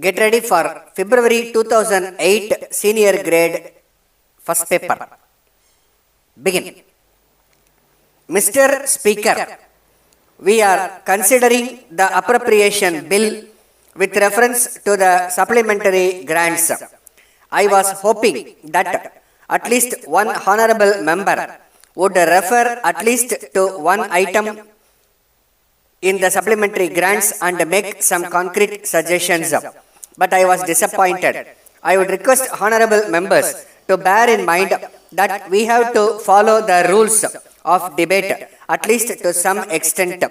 Get ready for February 2008 senior grade first paper. Begin. Mr. Speaker, we are considering the appropriation bill with reference to the supplementary grants. I was hoping that at least one honorable member would refer at least to one item in the supplementary grants and make some concrete suggestions. But I was disappointed. I would request honorable members to bear in mind that we have to follow the rules of debate at least to some extent.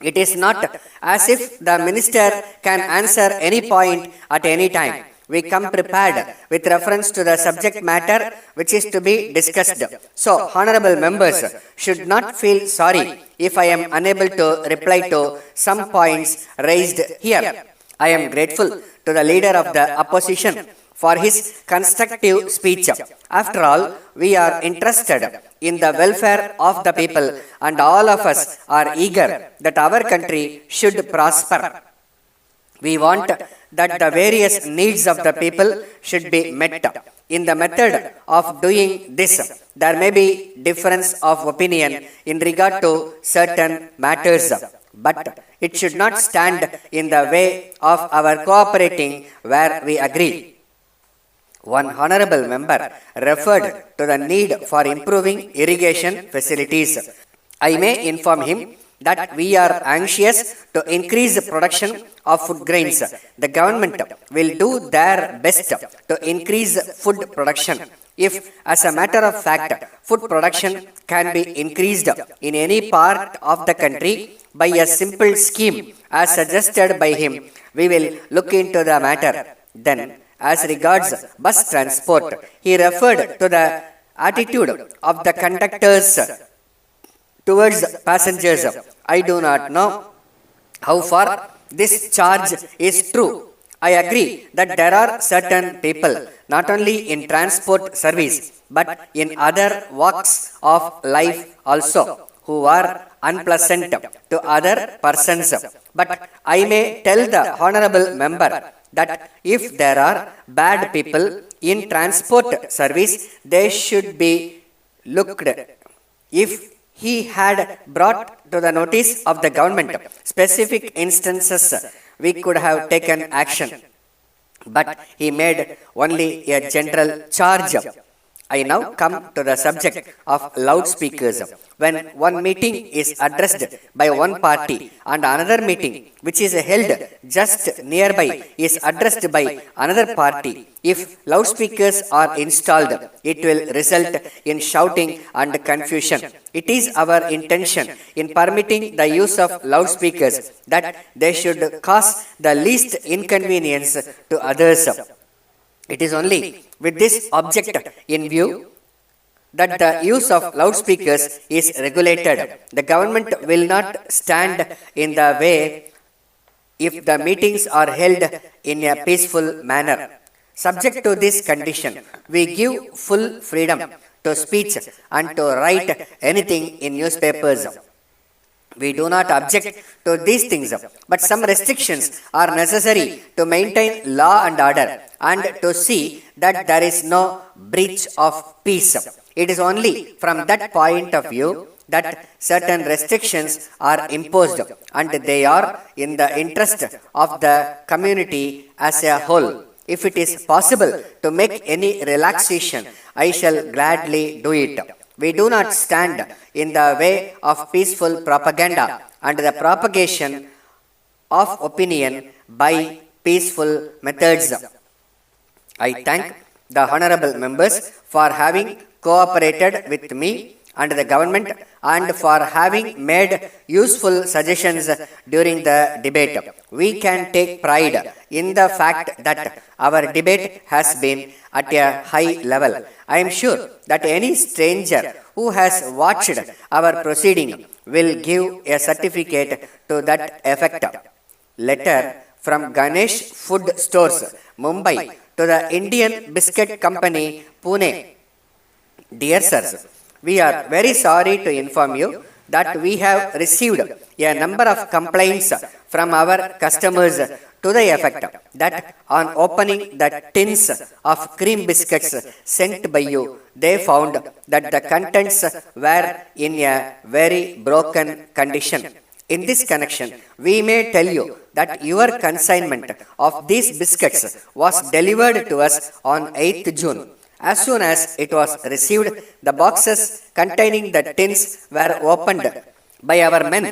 It is not as if the minister can answer any point at any time. We come prepared with reference to the subject matter which is to be discussed. So, honorable members should not feel sorry if I am unable to reply to some points raised here. I am grateful to the leader of the opposition for his constructive speech. After all, we are interested in the welfare of the people and all of us are eager that our country should prosper. We want that the various needs of the people should be met. In the method of doing this, there may be difference of opinion in regard to certain matters, but it should not stand in the way of our cooperating where we agree. One honorable member referred to the need for improving irrigation facilities. I may inform him that we are anxious to increase the production of food grains. The government will do their best to increase food production. If, as a matter of fact, food production can be increased in any part of the country by a simple scheme as suggested by him, we will look into the matter. Then, as regards bus transport, he referred to the attitude of the conductors towards passengers. I do not know how far this charge is true. I agree that there are certain people, not only in transport service, but in other walks of life also, who are unpleasant to other persons. But I may tell the honorable member that if there are bad people in transport service, they should be looked. If he had brought to the notice of the government specific instances, we could have taken action. But he made only a general charge. I now come to the subject of loudspeakers. When one meeting is addressed by one party and another meeting which is held just nearby is addressed by another party, if loudspeakers are installed, it will result in shouting and confusion. It is our intention in permitting the use of loudspeakers that they should cause the least inconvenience to others. It is only with this object in view that the use of loudspeakers is regulated. The government will not stand in the way if the meetings are held in a peaceful manner. Subject to this condition, we give full freedom to speech and to write anything in newspapers. We do not object to these things, but some restrictions are necessary to maintain law and order and to see that there is no breach of peace. It is only from that point of view that certain restrictions are imposed and they are in the interest of the community as a whole. If it is possible to make any relaxation, I shall gladly do it. We do not stand in the way of peaceful propaganda and the propagation of opinion by peaceful methods. I thank the honorable members for having cooperated with me and the government and for having made useful suggestions during the debate. We can take pride in the fact that our debate has been at a high level. I am sure that any stranger who has watched our proceeding will give a certificate to that effect. Letter from Ganesh Food Stores, Mumbai, to the Indian Biscuit Company, Pune. Dear sirs, we are very sorry to inform you that we have received a number of complaints from our customers to the effect that on opening the tins of cream biscuits sent by you, they found that the contents were in a very broken condition. In this connection, we may tell you that your consignment of these biscuits was delivered to us on 8th June. As soon as it was received, the boxes containing the tins were opened by our men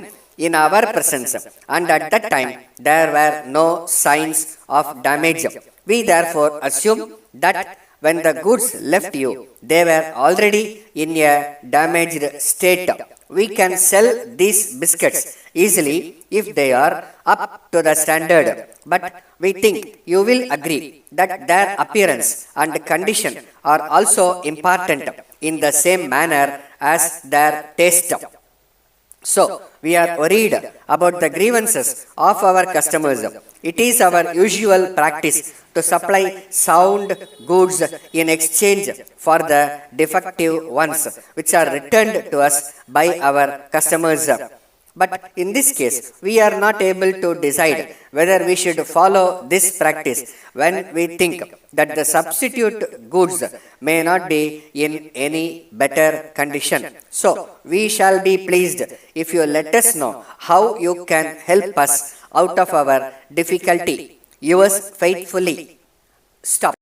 in our presence, and at that time there were no signs of damage. We therefore assume that when the goods left you, they were already in a damaged state. We can sell these biscuits easily if they are up to the standard, but we think you will agree that their appearance and condition are also important in the same manner as their taste. So, we are worried about the grievances of our customers. It is our usual practice to supply sound goods in exchange for the defective ones, which are returned to us by our customers. But in this case, we are not able to decide whether we should follow this practice when we think that the substitute goods may not be in any better condition. So, we shall be pleased if you let us know how you can help us out of our difficulty. Yours faithfully. Stop.